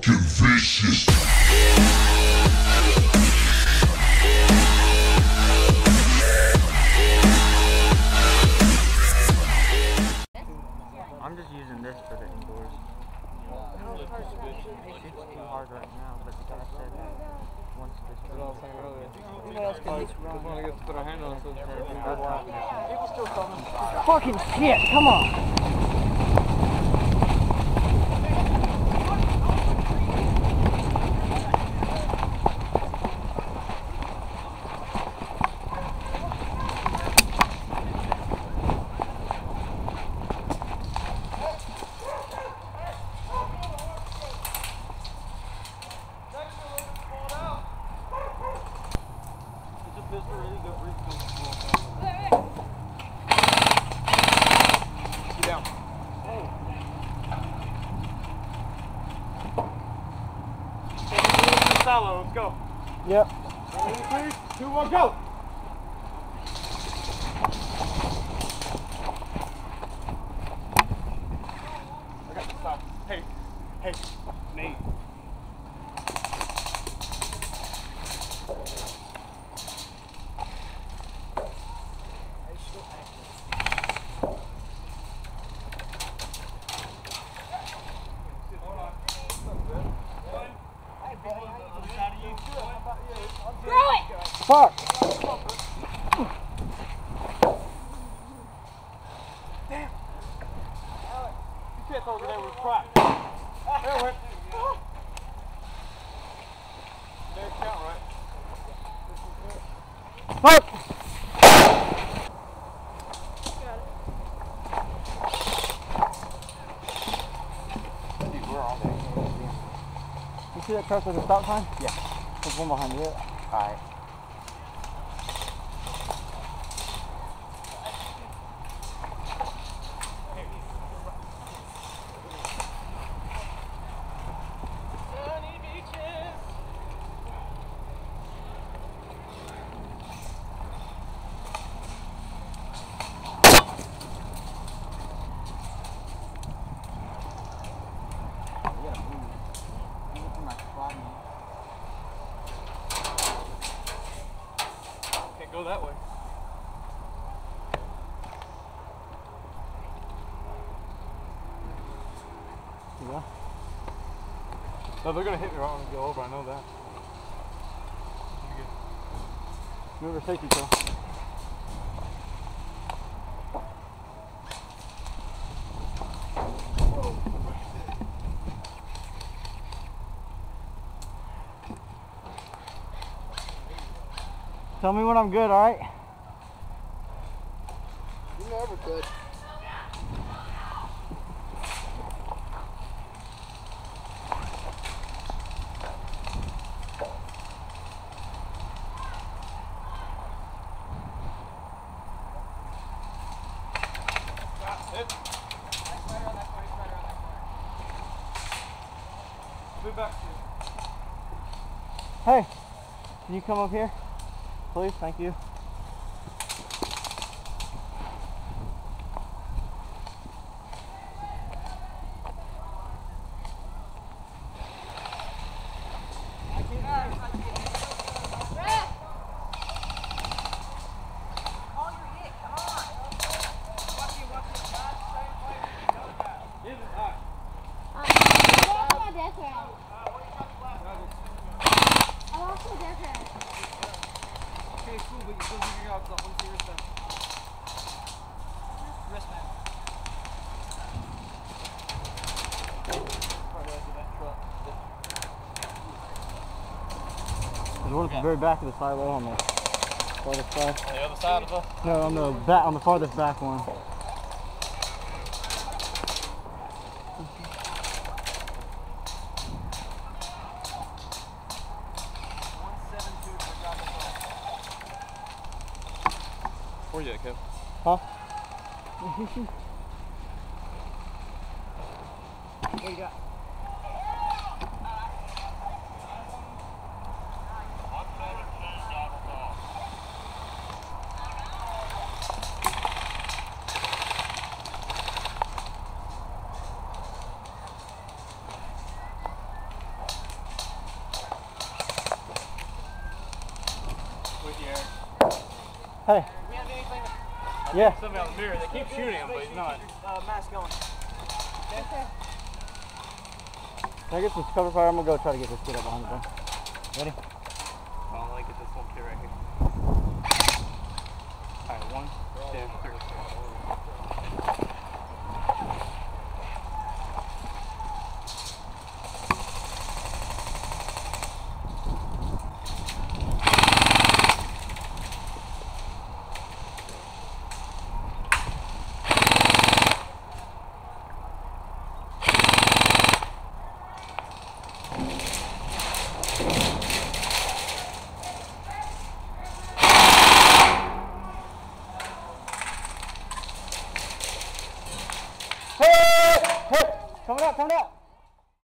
fucking vicious. I'm just using this for the indoors. It's too hard right now, but the guy said once this That's what I was saying earlier. Somebody else can just run. Just want to get to put our hand on it. People still coming. Fucking shit, come on. Solo, let's go. Yep. 3, 2, 1, go! I got the stop. Hey, Nate. Fuck. Damn. You can't throw it there with crap. There it went. There it count, right? Fuck. You see that truck with the stop sign? Yeah. There's one behind you. Alright. Can't go that way. Yeah. No, they're gonna hit me right when I go over. I know that. Move your safety toe. Tell me when I'm good, alright? You never could. Move back to you. Hey, can you come up here? Please, thank you. Okay, cool, but you still figuring out something to your stuff. Wristband. There's one at the very back of the silo on the farthest side. On the other side of the... No, on the farthest back one. Where you at, Kev? Huh? What you got? Hey. We have anything? Yeah. Somebody on the mirror. They keep shooting him, but he's not. Mask going. Okay. Can I get some cover fire? I'm gonna go try to get this kid up behind the gun. Ready? I'll only get this one kid right here. Alright, 1, 2, 3. Hey! Hey! Coming out, coming out!